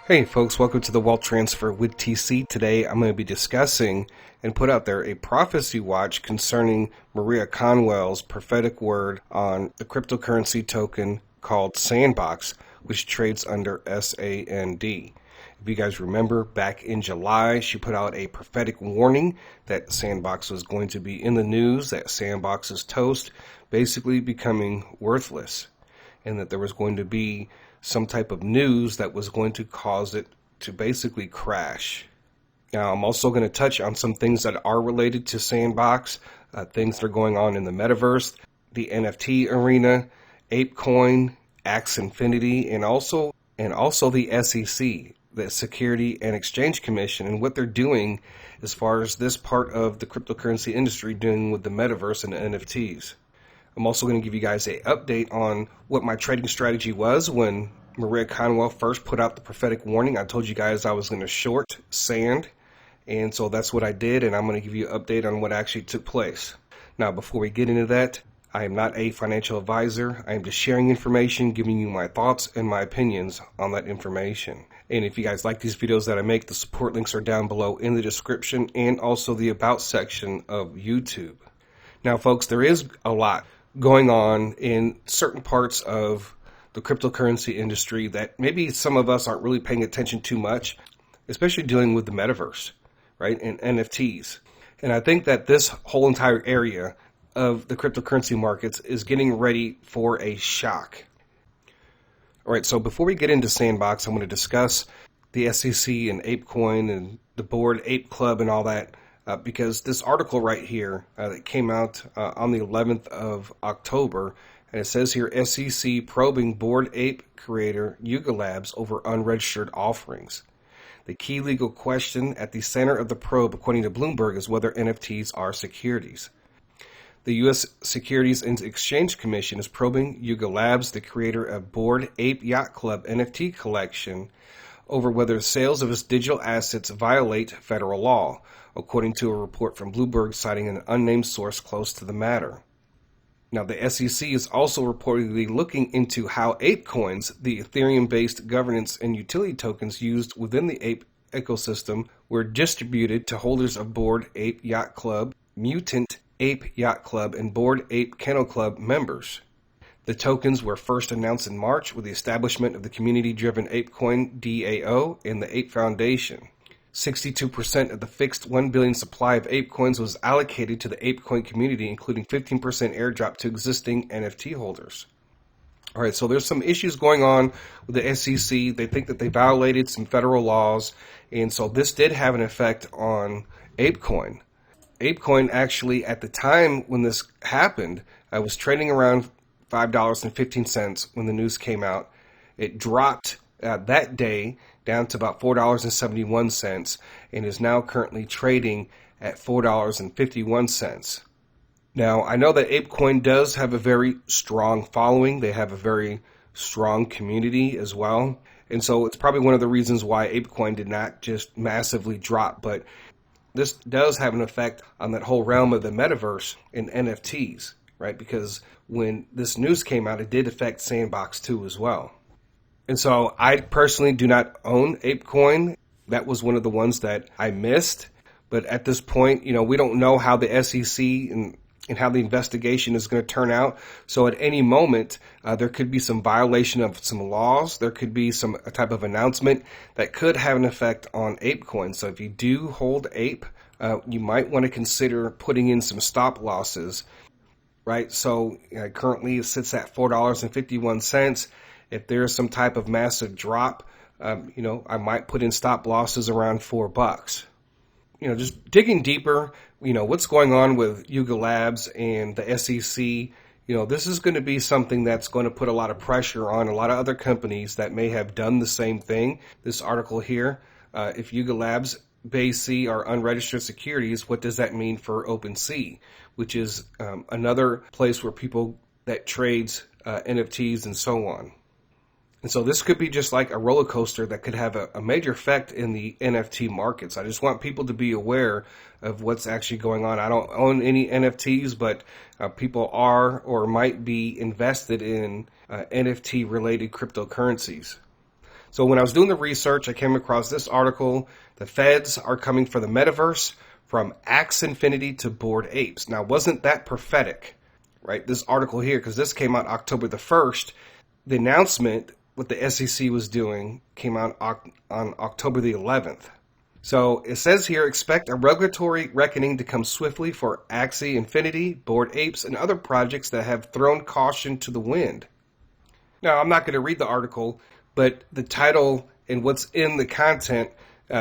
Hey folks, welcome to the Wealth Transfer with TC. Today I'm going to be discussing and put out there a prophecy watch concerning Maria Conwell's prophetic word on the cryptocurrency token called Sandbox, which trades under SAND. If you guys remember, back in July, she put out a prophetic warning that Sandbox was going to be in the news, that Sandbox's toast basically becoming worthless, and that there was going to be some type of news that was going to cause it to basically crash. Now, I'm also going to touch on some things that are related to Sandbox, things that are going on in the Metaverse, the NFT arena, APECOIN, Axi Infinity, and also the SEC, the Security and Exchange Commission, and what they're doing as far as this part of the cryptocurrency industry doing with the Metaverse and the NFTs. I'm also going to give you guys an update on what my trading strategy was when Maria Conwell first put out the prophetic warning. I told you guys I was going to short sand, and so that's what I did, and I'm going to give you an update on what actually took place. Now, before we get into that, I am not a financial advisor. I am just sharing information, giving you my thoughts and my opinions on that information. And if you guys like these videos that I make, the support links are down below in the description and also the About section of YouTube. Now, folks, there is a lot going on in certain parts of the cryptocurrency industry that maybe some of us aren't really paying attention to much, especially dealing with the metaverse, right, and NFTs. And I think that this whole entire area of the cryptocurrency markets is getting ready for a shock. All right, so before we get into Sandbox, I'm going to discuss the SEC and APECOIN and the Board Ape Club and all that. Because this article right here that came out on the 11th of October, and it says here, SEC probing Board Ape creator Yuga Labs over unregistered offerings. The key legal question at the center of the probe, according to Bloomberg, is whether NFTs are securities. The U.S. Securities and Exchange Commission is probing Yuga Labs, the creator of Board Ape Yacht Club NFT collection, over whether sales of its digital assets violate federal law, according to a report from Bloomberg citing an unnamed source close to the matter. Now, the SEC is also reportedly looking into how Ape coins, the Ethereum-based governance and utility tokens used within the Ape ecosystem, were distributed to holders of Bored Ape Yacht Club, Mutant Ape Yacht Club, and Bored Ape Kennel Club members. The tokens were first announced in March with the establishment of the community-driven APECOIN DAO and the Ape Foundation. 62% of the fixed 1 billion supply of Ape coins was allocated to the ApeCoin community, including 15% airdrop to existing NFT holders. All right, so there's some issues going on with the SEC. They think that they violated some federal laws, and so this did have an effect on ApeCoin. ApeCoin actually, at the time when this happened, was trading around $5.15 when the news came out. It dropped that day down to about $4.71 and is now currently trading at $4.51. Now, I know that ApeCoin does have a very strong following. They have a very strong community as well. And so it's probably one of the reasons why ApeCoin did not just massively drop. But this does have an effect on that whole realm of the metaverse and NFTs, right? Because when this news came out, it did affect Sandbox too as well. And so I personally do not own ApeCoin. That was one of the ones that I missed. But at this point, we don't know how the SEC and how the investigation is going to turn out. So at any moment, there could be some violation of some laws. There could be a type of announcement that could have an effect on ApeCoin. So if you do hold Ape, you might want to consider putting in some stop losses, right? So currently it sits at $4.51. If there's some type of massive drop, I might put in stop losses around $4. Just digging deeper, what's going on with Yuga Labs and the SEC, this is going to be something that's going to put a lot of pressure on a lot of other companies that may have done the same thing. This article here, if Yuga Labs, BAYC are unregistered securities, what does that mean for OpenSea, which is another place where people that trades NFTs and so on. And so this could be just like a roller coaster that could have a major effect in the NFT markets. I just want people to be aware of what's actually going on. I don't own any NFTs, but people are or might be invested in NFT-related cryptocurrencies. So when I was doing the research, I came across this article. The feds are coming for the metaverse from Axi Infinity to Bored Apes. Now, wasn't that prophetic, right? This article here, because this came out October the 1st. The announcement, what the SEC was doing, came out on October the 11th. So it says here, expect a regulatory reckoning to come swiftly for Axi Infinity, Bored Apes, and other projects that have thrown caution to the wind. Now, I'm not going to read the article, but the title and what's in the content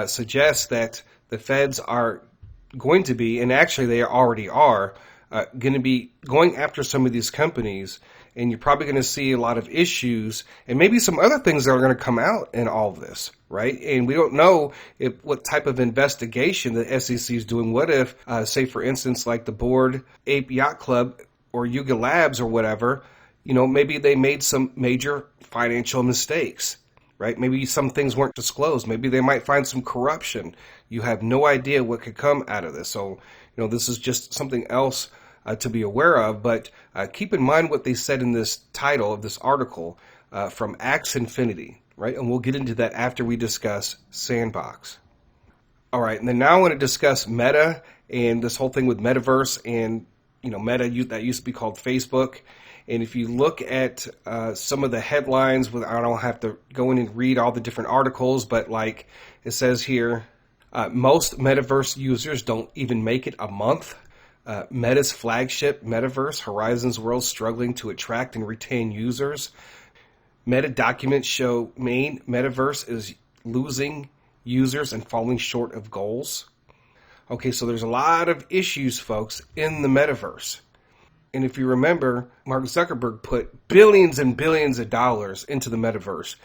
suggests that the feds are going to be, and actually they already are, going to be going after some of these companies, and you're probably going to see a lot of issues and maybe some other things that are going to come out in all of this, right? And we don't know what type of investigation the SEC is doing. What if, say for instance, like the Bored Ape Yacht Club or Yuga Labs or whatever, maybe they made some major financial mistakes, right? Maybe some things weren't disclosed. Maybe they might find some corruption. You have no idea what could come out of this. So, this is just something else to be aware of. But keep in mind what they said in this title of this article from Axi Infinity, right? And we'll get into that after we discuss Sandbox. All right, and then now I want to discuss Meta and this whole thing with Metaverse and, Meta, that used to be called Facebook. And if you look at some of the headlines, I don't have to go in and read all the different articles, but like it says here, most Metaverse users don't even make it a month. Meta's flagship Metaverse, Horizons World, struggling to attract and retain users. Meta documents show main Metaverse is losing users and falling short of goals. Okay, so there's a lot of issues, folks, in the Metaverse. And if you remember, Mark Zuckerberg put billions and billions of dollars into the Metaverse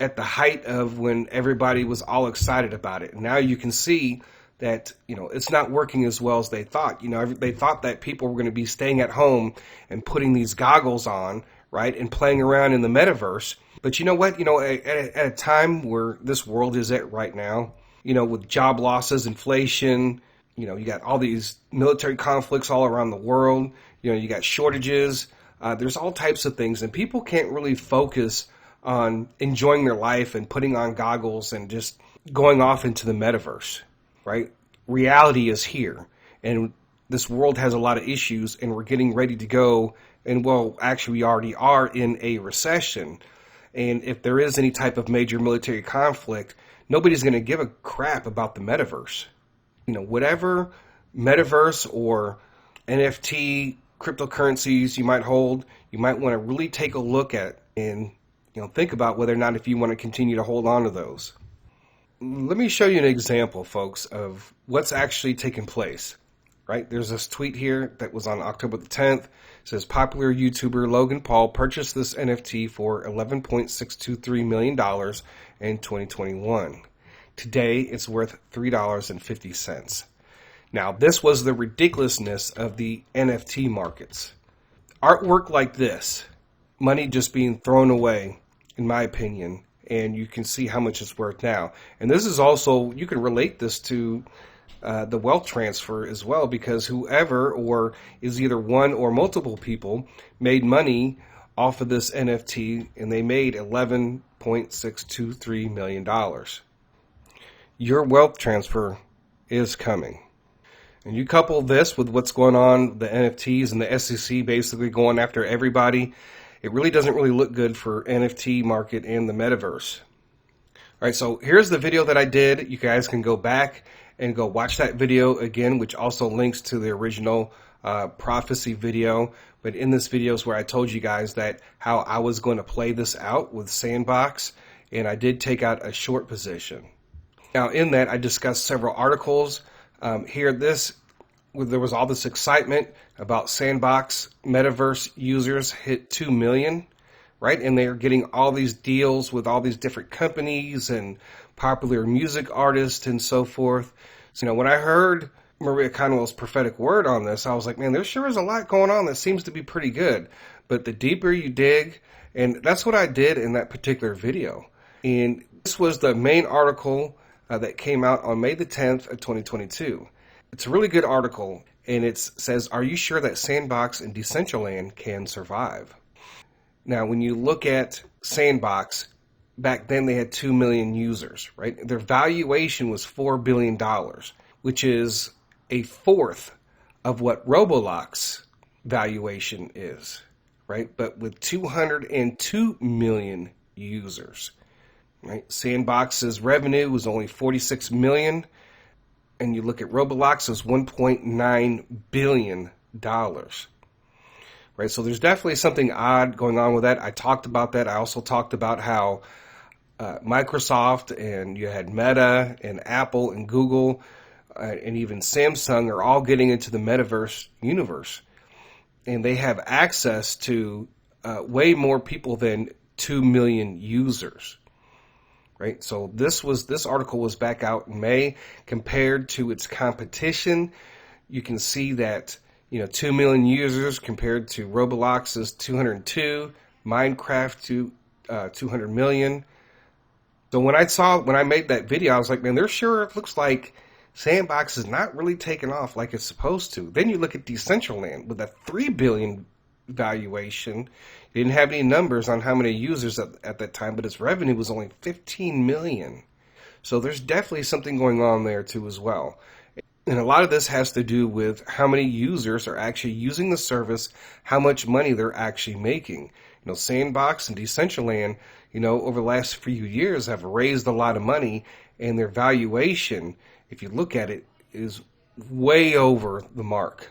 at the height of when everybody was all excited about it. And now you can see that, it's not working as well as they thought. They thought that people were going to be staying at home and putting these goggles on, right, and playing around in the Metaverse. But you know what? At a time where this world is at right now, with job losses, inflation, you got all these military conflicts all around the world. You got shortages. There's all types of things, and people can't really focus on enjoying their life and putting on goggles and just going off into the Metaverse, right? Reality is here, and this world has a lot of issues, and we're getting ready to go. And well, actually, we already are in a recession. And if there is any type of major military conflict, nobody's going to give a crap about the Metaverse. Whatever Metaverse or NFT cryptocurrencies you might hold, you might want to really take a look at and think about whether or not if you want to continue to hold on to those. Let me show you an example, folks, of what's actually taking place. Right? There's this tweet here that was on October the 10th. It says popular YouTuber Logan Paul purchased this NFT for $11.623 million in 2021. Today it's worth $3.50. Now, this was the ridiculousness of the NFT markets. Artwork like this, money just being thrown away, in my opinion, and you can see how much it's worth now. And this is also, you can relate this to the wealth transfer as well, because whoever, or is either one or multiple people, made money off of this NFT, and they made $11.623 million. Your wealth transfer is coming. And you couple this with what's going on, the NFTs and the SEC basically going after everybody, it really doesn't really look good for NFT market and the Metaverse. All right, so here's the video that I did. You guys can go back and go watch that video again, which also links to the original prophecy video. But in this video is where I told you guys that how I was going to play this out with Sandbox, and I did take out a short position. Now in that, I discussed several articles. There was all this excitement about Sandbox Metaverse users hit 2 million, right? And they're getting all these deals with all these different companies and popular music artists and so forth. So, when I heard Maria Conwell's prophetic word on this, I was like, man, there sure is a lot going on that seems to be pretty good. But the deeper you dig, and that's what I did in that particular video. And this was the main article that came out on May the 10th of 2022. It's a really good article, and it says, are you sure that Sandbox and Decentraland can survive? Now, when you look at Sandbox, back then they had 2 million users, right? Their valuation was $4 billion, which is a fourth of what Roblox valuation is, right? But with 202 million users, right? Sandbox's revenue was only 46 million, and you look at Roblox, it's $1.9 billion, right? So there's definitely something odd going on with that. I talked about that. I also talked about how Microsoft and you had Meta and Apple and Google and even Samsung are all getting into the metaverse universe, and they have access to way more people than 2 million users, right? So this article was back out in May. Compared to its competition, you can see that 2 million users compared to Roblox's 202, Minecraft to 200 million. So when I made that video, I was like, man, there sure looks like Sandbox is not really taking off like it's supposed to. Then you look at Decentraland with a 3 billion valuation. It didn't have any numbers on how many users at that time, but its revenue was only 15 million. So there's definitely something going on there too as well. And a lot of this has to do with how many users are actually using the service, how much money they're actually making. Sandbox and Decentraland, over the last few years have raised a lot of money, and their valuation, if you look at it, is way over the mark.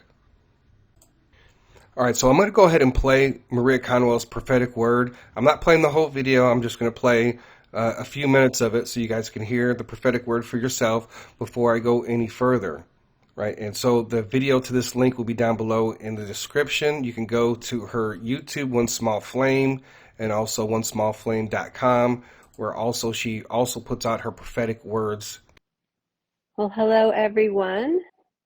All right, so I'm going to go ahead and play Maria Conwell's prophetic word. I'm not playing the whole video. I'm just going to play a few minutes of it so you guys can hear the prophetic word for yourself before I go any further. Right, and so the video to this link will be down below in the description. You can go to her YouTube, One Small Flame, and also onesmallflame.com, where she also puts out her prophetic words. Well, hello everyone.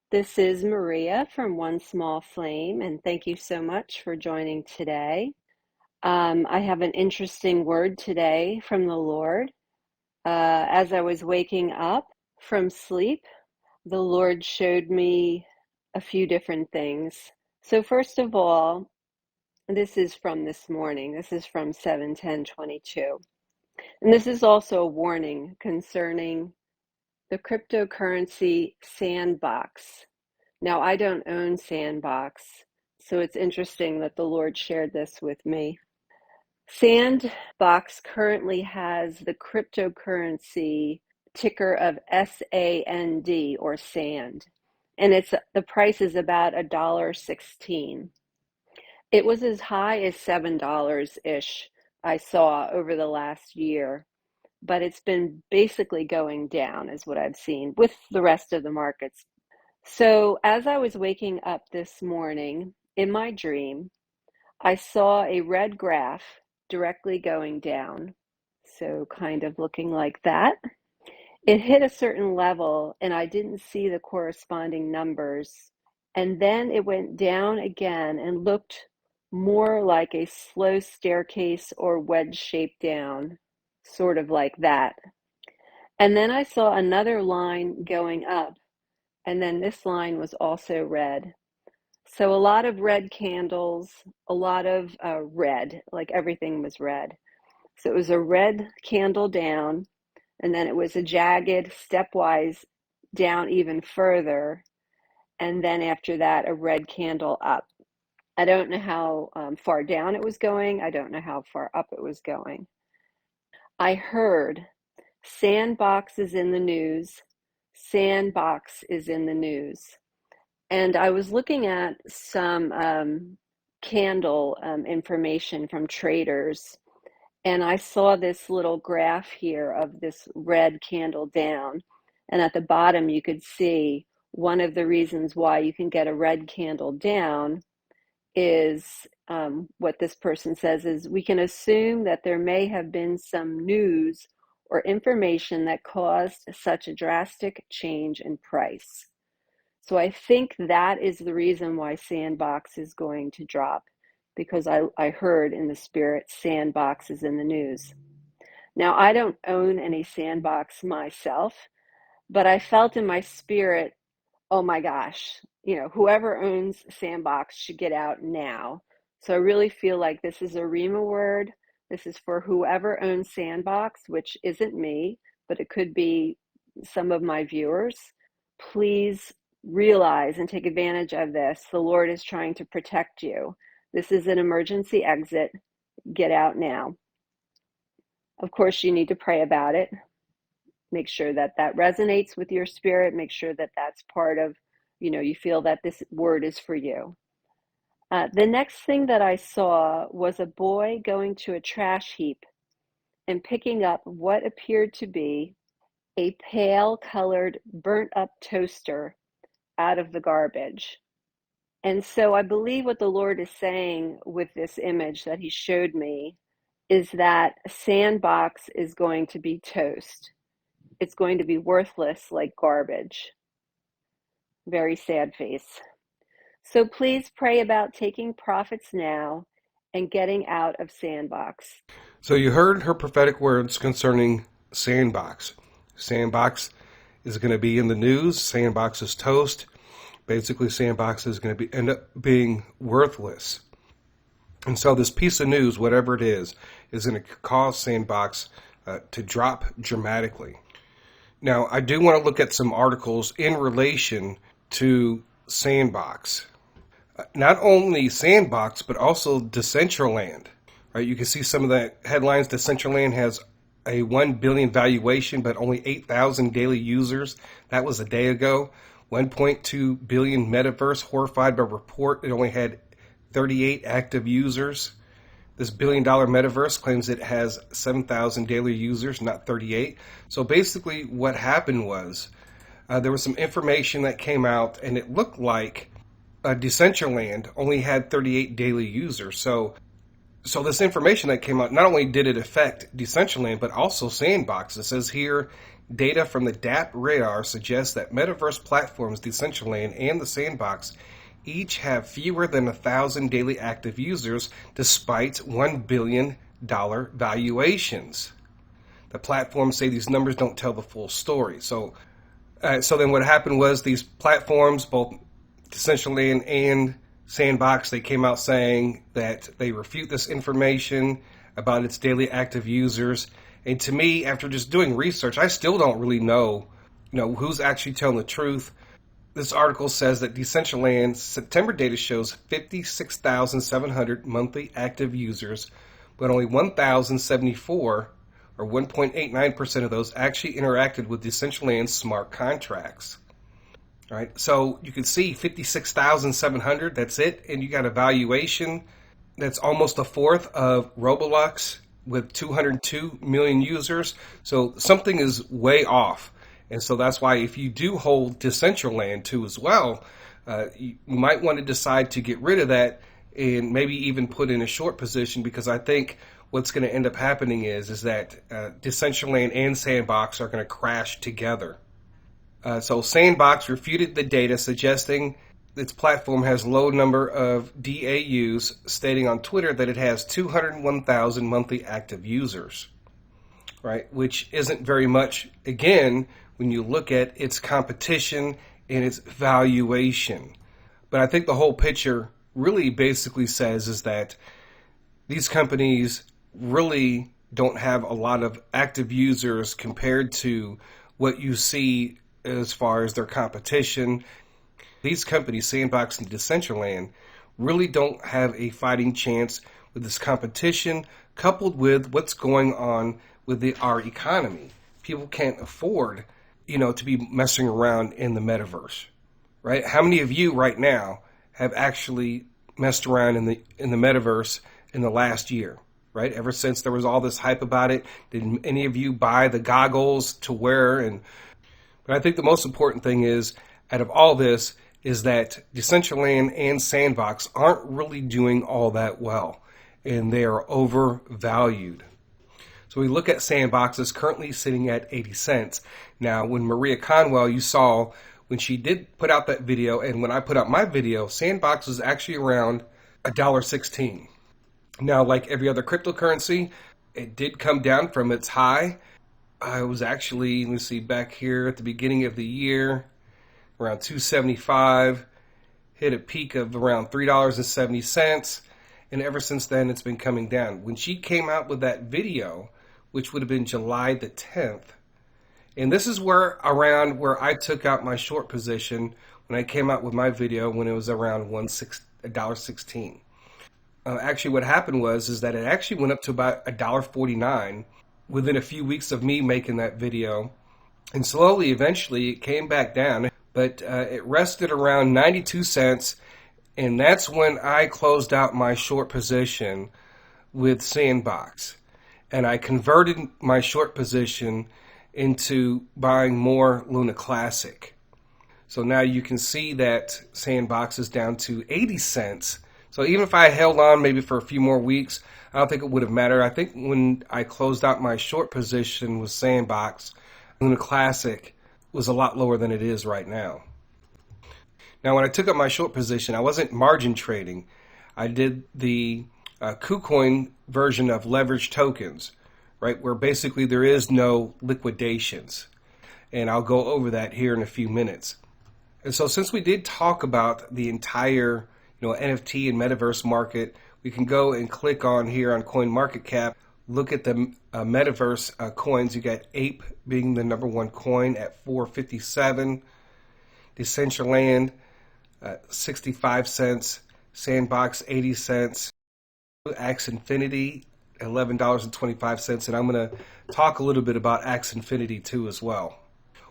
This is Maria from One Small Flame, and thank you so much for joining today. I have an interesting word today from the Lord. As I was waking up from sleep, the Lord showed me a few different things. So first of all, this is from this morning. This is from 7/10/22. And this is also a warning concerning the cryptocurrency Sandbox. Now, I don't own Sandbox, so it's interesting that the Lord shared this with me. Sandbox currently has the cryptocurrency ticker of SAND or SAND, and the price is about $1.16. It was as high as $7-ish I saw over the last year, but it's been basically going down is what I've seen with the rest of the markets. So as I was waking up this morning in my dream, I saw a red graph directly going down, so kind of looking like that. It hit a certain level and I didn't see the corresponding numbers. And then it went down again and looked more like a slow staircase or wedge shape down, sort of like that. And then I saw another line going up, and then this line was also red. So a lot of red candles, a lot of red, like everything was red. So it was a red candle down, and then it was a jagged, stepwise down even further, and then after that, a red candle up. I don't know how far down it was going. I don't know how far up it was going. I heard Sandbox is in the news. Sandbox is in the news. And I was looking at some candle information from traders, and I saw this little graph here of this red candle down. And at the bottom, you could see one of the reasons why you can get a red candle down is what this person says is we can assume that there may have been some news or information that caused such a drastic change in price. So I think that is the reason why Sandbox is going to drop, because I heard in the spirit Sandbox is in the news. Now, I don't own any Sandbox myself, but I felt in my spirit, oh my gosh, whoever owns Sandbox should get out now. So I really feel like this is a Rima word. This is for whoever owns Sandbox, which isn't me, but it could be some of my viewers. Please realize and take advantage of this. The Lord is trying to protect you. This is an emergency exit. Get out now. Of course, you need to pray about it. Make sure that that resonates with your spirit. Make sure that that's part of, you feel that this word is for you. The next thing that I saw was a boy going to a trash heap and picking up what appeared to be a pale colored burnt up toaster out of the garbage. And so I believe what the Lord is saying with this image that he showed me is that Sandbox is going to be toast. It's going to be worthless like garbage. Very sad face. So please pray about taking profits now and getting out of Sandbox. So you heard her prophetic words concerning Sandbox. Sandbox is going to be in the news. Sandbox is toast. Basically, Sandbox is going to end up being worthless. And so this piece of news, whatever it is going to cause Sandbox to drop dramatically. Now, I do want to look at some articles in relation to Sandbox. Not only Sandbox, but also Decentraland. Right? You can see some of the headlines. Decentraland has a 1 billion valuation, but only 8,000 daily users. That was a day ago. 1.2 billion Metaverse, horrified by report it only had 38 active users. This billion-dollar Metaverse claims it has 7,000 daily users, not 38. So basically what happened was there was some information that came out, and it looked like Decentraland only had 38 daily users. So this information that came out, not only did it affect Decentraland, but also Sandbox. It says here, data from the DAP radar suggests that Metaverse platforms Decentraland and the Sandbox each have fewer than 1,000 daily active users despite $1 billion valuations. The platforms say these numbers don't tell the full story. So then what happened was these platforms, both Decentraland and Sandbox, they came out saying that they refute this information about its daily active users. And to me, after just doing research, I still don't really know, who's actually telling the truth. This article says that Decentraland's September data shows 56,700 monthly active users, but only 1,074, or 1.89% of those, actually interacted with Decentraland's smart contracts. All right, so you can see 56,700, that's it, and you got a valuation that's almost a fourth of Roblox with 202 million users. So something is way off. And so that's why if you do hold Decentraland too as well, you might want to decide to get rid of that and maybe even put in a short position, because I think what's going to end up happening is that Decentraland and Sandbox are going to crash together. So Sandbox refuted the data suggesting its platform has low number of DAUs, stating on Twitter that it has 201,000 monthly active users, right? Which isn't very much, again, when you look at its competition and its valuation. But I think the whole picture really basically says is that these companies really don't have a lot of active users compared to what you see as far as their competition. These companies, Sandbox and Decentraland, really don't have a fighting chance with this competition, coupled with what's going on with our economy. People can't afford, to be messing around in the metaverse, right? How many of you right now have actually messed around in the metaverse in the last year, right? Ever since there was all this hype about it, did any of you buy the goggles to wear? But I think the most important thing is, out of all this, is that Decentraland and Sandbox aren't really doing all that well, and they are overvalued. So we look at Sandbox is currently sitting at 80 cents. Now, when Maria Conwell, you saw when she did put out that video, and when I put out my video, Sandbox was actually around $1.16. Now, like every other cryptocurrency, it did come down from its high. I was actually, let's see, back here at the beginning of the year, around $2.75, hit a peak of around $3.70, and ever since then it's been coming down. When she came out with that video, which would have been July the 10th, and this is where around where I took out my short position when I came out with my video when it was around $1.16. Actually, what happened was that it actually went up to about $1.49 within a few weeks of me making that video, and slowly, eventually, it came back down. But it rested around 92 cents, and that's when I closed out my short position with Sandbox, and I converted my short position into buying more Luna Classic. So now you can see that Sandbox is down to 80 cents. So even if I held on maybe for a few more weeks, I don't think it would have mattered. I think when I closed out my short position with Sandbox, Luna Classic was a lot lower than it is right now. Now, when I took up my short position, I wasn't margin trading. I did the Kucoin version of leveraged tokens, right, where basically there is no liquidations. And I'll go over that here in a few minutes. And so since we did talk about the entire NFT and metaverse market, we can go and click on here on CoinMarketCap, look at the metaverse coins. You got Ape being the number one coin at $4.57, Decentraland 65 cents, Sandbox 80 cents, Axi Infinity $11.25, and I'm going to talk a little bit about Axi Infinity too as well.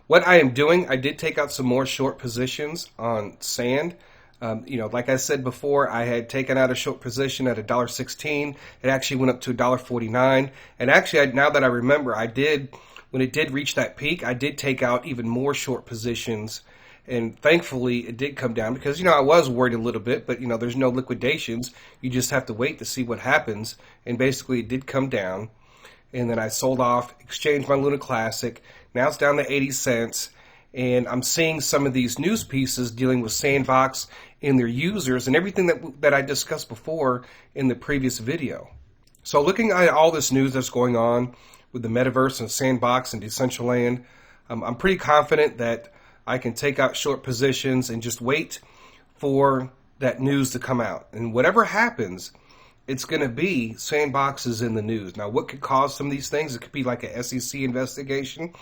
What I am doing, I did take out some more short positions on Sand. Like I said before, I had taken out a short position at $1.16. It actually went up to $1.49. And actually, now that I remember, when it did reach that peak, I did take out even more short positions. And thankfully, it did come down because, I was worried a little bit, but, there's no liquidations. You just have to wait to see what happens. And basically, it did come down. And then I sold off, exchanged my Luna Classic. Now it's down to 80 cents. And I'm seeing some of these news pieces dealing with Sandbox and their users and everything that I discussed before in the previous video. So looking at all this news that's going on with the Metaverse and Sandbox and Decentraland, I'm pretty confident that I can take out short positions and just wait for that news to come out. And whatever happens, it's going to be Sandbox is in the news. Now, what could cause some of these things? It could be like a SEC investigation.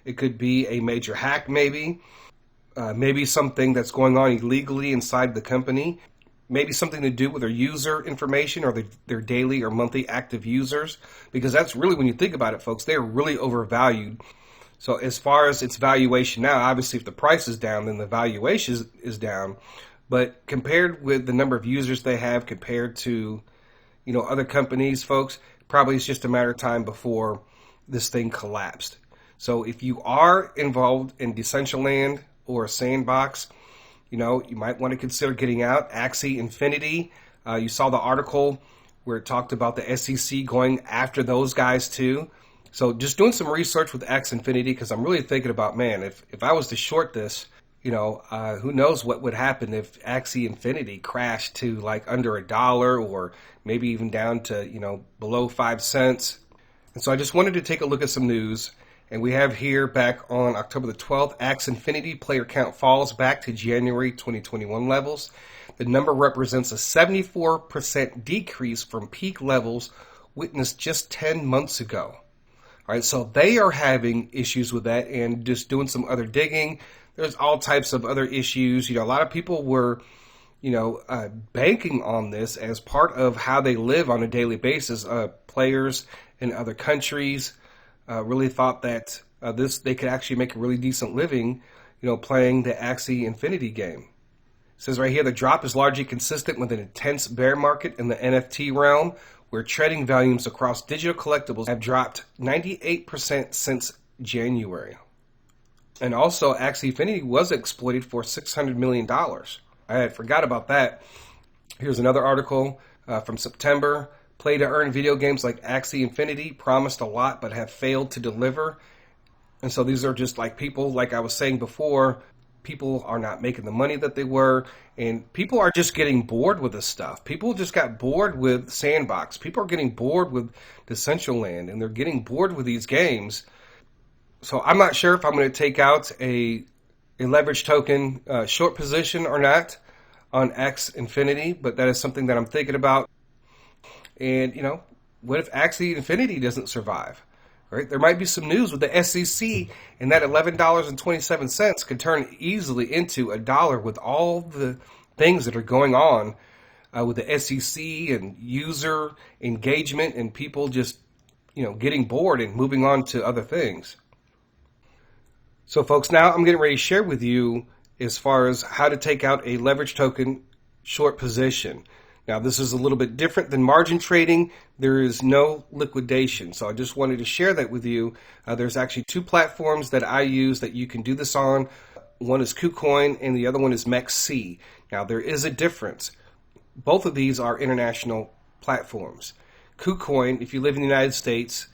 It could be a major hack, maybe something that's going on illegally inside the company, maybe something to do with their user information or their daily or monthly active users, because that's really, when you think about it, folks, they're really overvalued. So as far as its valuation now, obviously if the price is down, then the valuation is down. But compared with the number of users they have compared to, other companies, folks, probably it's just a matter of time before this thing collapsed. So if you are involved in Decentraland or Sandbox, you might want to consider getting out. Axi Infinity, you saw the article where it talked about the SEC going after those guys too. So just doing some research with Axi Infinity, because I'm really thinking about, man, if I was to short this, who knows what would happen if Axi Infinity crashed to like under $1 or maybe even down to, below 5 cents. And so I just wanted to take a look at some news. And we have here back on October the 12th, Axi Infinity player count falls back to January 2021 levels. The number represents a 74% decrease from peak levels witnessed just 10 months ago. All right, so they are having issues with that, and just doing some other digging. There's all types of other issues. A lot of people were, banking on this as part of how they live on a daily basis. Players in other countries really thought that they could actually make a really decent living, playing the Axi Infinity game. It says right here, the drop is largely consistent with an intense bear market in the NFT realm, where trading volumes across digital collectibles have dropped 98% since January. And also, Axi Infinity was exploited for $600 million. I had forgot about that. Here's another article from September. Play to earn video games like Axi Infinity promised a lot but have failed to deliver. And so these are just like people, like I was saying before, people are not making the money that they were, and people are just getting bored with this stuff. People just got bored with Sandbox. People are getting bored with Decentraland, and they're getting bored with these games. So I'm not sure if I'm going to take out a leverage token short position or not on Axi Infinity, but that is something that I'm thinking about. And, what if Axi Infinity doesn't survive? Right? There might be some news with the SEC, and that $11.27 could turn easily into $1 with all the things that are going on with the SEC and user engagement and people just, getting bored and moving on to other things. So, folks, now I'm getting ready to share with you as far as how to take out a leverage token short position. Now, this is a little bit different than margin trading. There is no liquidation. So I just wanted to share that with you. There's actually two platforms that I use that you can do this on. One is Kucoin and the other one is MEXC. Now, there is a difference. Both of these are international platforms. Kucoin, if you live in the United States,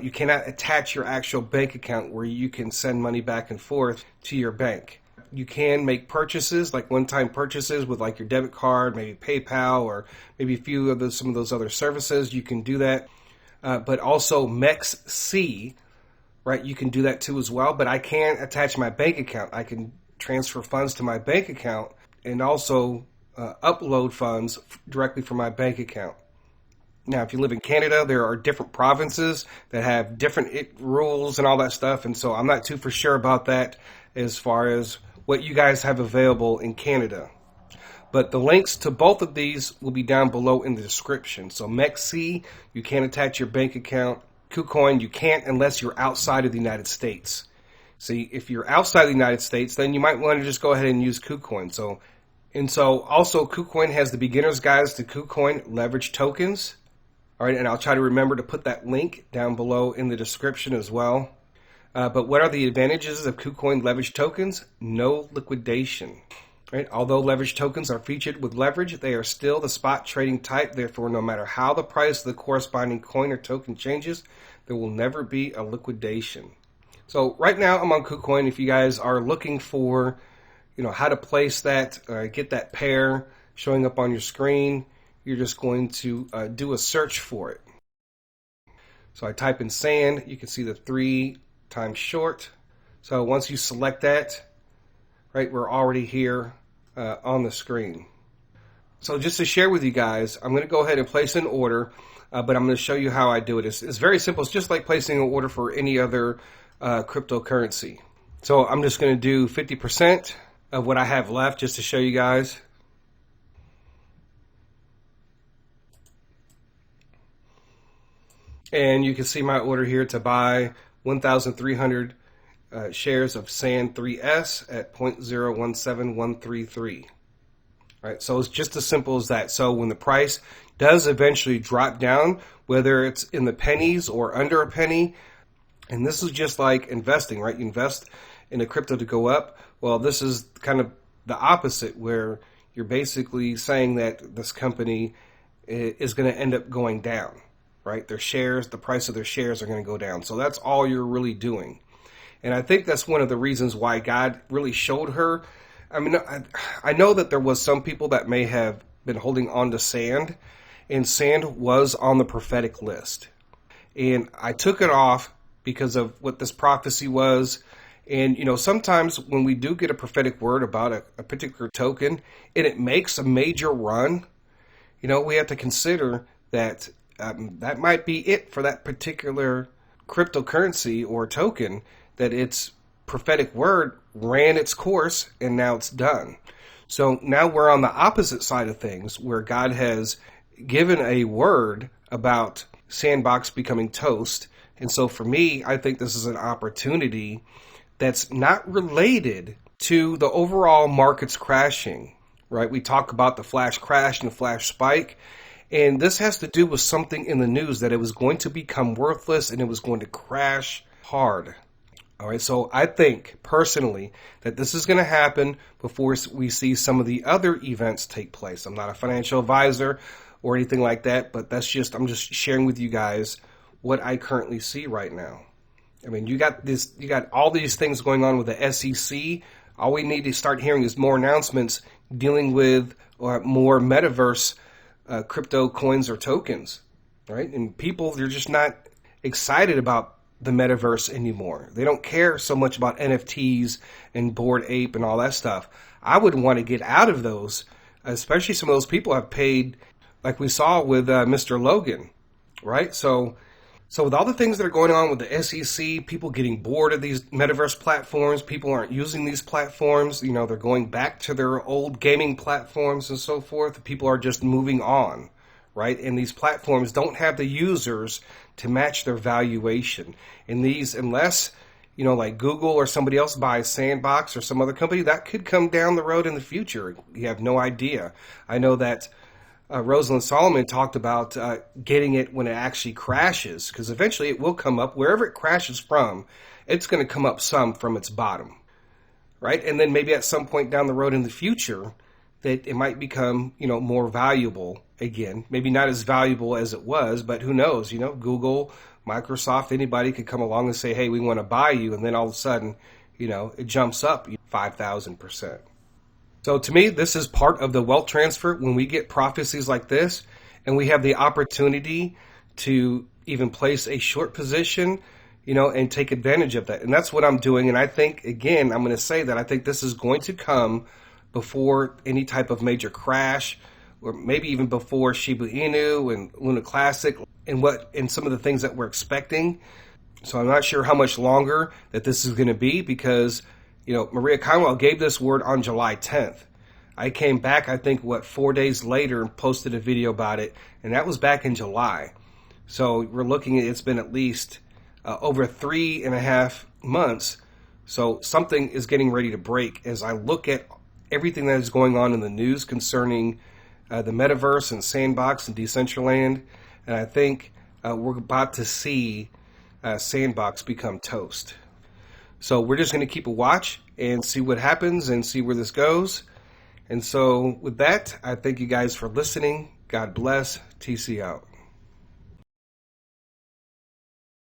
you cannot attach your actual bank account where you can send money back and forth to your bank. You can make purchases, like one-time purchases with like your debit card, maybe PayPal, or maybe some of those other services. You can do that. But also MEXC, right? You can do that too as well. But I can't attach my bank account. I can transfer funds to my bank account and also upload funds directly from my bank account. Now, if you live in Canada, there are different provinces that have different rules and all that stuff. And so I'm not too for sure about that as far as what you guys have available in Canada. But the links to both of these will be down below in the description. So MEXC, you can't attach your bank account. Kucoin, you can't unless you're outside of the United States. See, if you're outside of the United States, then you might want to just go ahead and use Kucoin. So also Kucoin has the beginner's guides to Kucoin leverage tokens. All right, and I'll try to remember to put that link down below in the description as well. But what are the advantages of Kucoin leverage tokens? No liquidation. Right? Although leverage tokens are featured with leverage, they are still the spot trading type. Therefore, no matter how the price of the corresponding coin or token changes, there will never be a liquidation. So right now I'm on Kucoin. If you guys are looking for, how to place that, get that pair showing up on your screen, you're just going to do a search for it. So I type in sand. You can see the 3 times short. So once you select that, right, we're already here on the screen. So just to share with you guys, I'm going to go ahead and place an order, but I'm going to show you how I do it. It's very simple. It's just like placing an order for any other cryptocurrency. So I'm just going to do 50% of what I have left just to show you guys. And you can see my order here to buy 1,300 shares of SAND 3S at 0.017133. Right, so it's just as simple as that. So when the price does eventually drop down, whether it's in the pennies or under a penny, and this is just like investing, right? You invest in a crypto to go up. Well, this is kind of the opposite, where you're basically saying that this company is going to end up going down. Right? Their shares, the price of their shares are going to go down. So that's all you're really doing. And I think that's one of the reasons why God really showed her. I mean, I know that there was some people that may have been holding on to sand, and sand was on the prophetic list. And I took it off because of what this prophecy was. And, sometimes when we do get a prophetic word about a particular token and it makes a major run, we have to consider that that might be it for that particular cryptocurrency or token, that its prophetic word ran its course and now it's done. So now we're on the opposite side of things, where God has given a word about Sandbox becoming toast. And so for me, I think this is an opportunity that's not related to the overall markets crashing, right? We talk about the flash crash and the flash spike. And this has to do with something in the news, that it was going to become worthless and it was going to crash hard. All right, so I think personally that this is going to happen before we see some of the other events take place. I'm not a financial advisor or anything like that, but I'm just sharing with you guys what I currently see right now. I mean, you got all these things going on with the SEC. All we need to start hearing is more announcements dealing with more metaverse crypto coins or tokens, right? And people, they're just not excited about the metaverse anymore. They don't care so much about NFTs and Bored Ape and all that stuff. I would want to get out of those, especially some of those people have paid like we saw with Mr. Logan, right? So with all the things that are going on with the SEC, people getting bored of these metaverse platforms, people aren't using these platforms, you know, they're going back to their old gaming platforms and so forth. People are just moving on, right? And these platforms don't have the users to match their valuation. And these, unless, you know, like Google or somebody else buys Sandbox or some other company, that could come down the road in the future. You have no idea. I know that Rosalind Solomon talked about getting it when it actually crashes, because eventually it will come up. Wherever it crashes from, it's going to come up some from its bottom, right? And then maybe at some point down the road in the future, that it might become, you know, more valuable again. Maybe not as valuable as it was, but who knows? You know, Google, Microsoft, anybody could come along and say, hey, we want to buy you. And then all of a sudden, you know, it jumps up 5,000%. So to me, this is part of the wealth transfer when we get prophecies like this and we have the opportunity to even place a short position, you know, and take advantage of that. And that's what I'm doing. And I think, again, I'm going to say that I think this is going to come before any type of major crash, or maybe even before Shiba Inu and Luna Classic and some of the things that we're expecting. So I'm not sure how much longer that this is going to be, because you know, Maria Conwell gave this word on July 10th. I came back, I think, 4 days later and posted a video about it, and that was back in July. So we're looking at, it's been at least over 3.5 months. So something is getting ready to break as I look at everything that is going on in the news concerning the Metaverse and Sandbox and Decentraland. And I think we're about to see Sandbox become toast. So we're just going to keep a watch and see what happens and see where this goes. And so with that, I thank you guys for listening. God bless. TC out.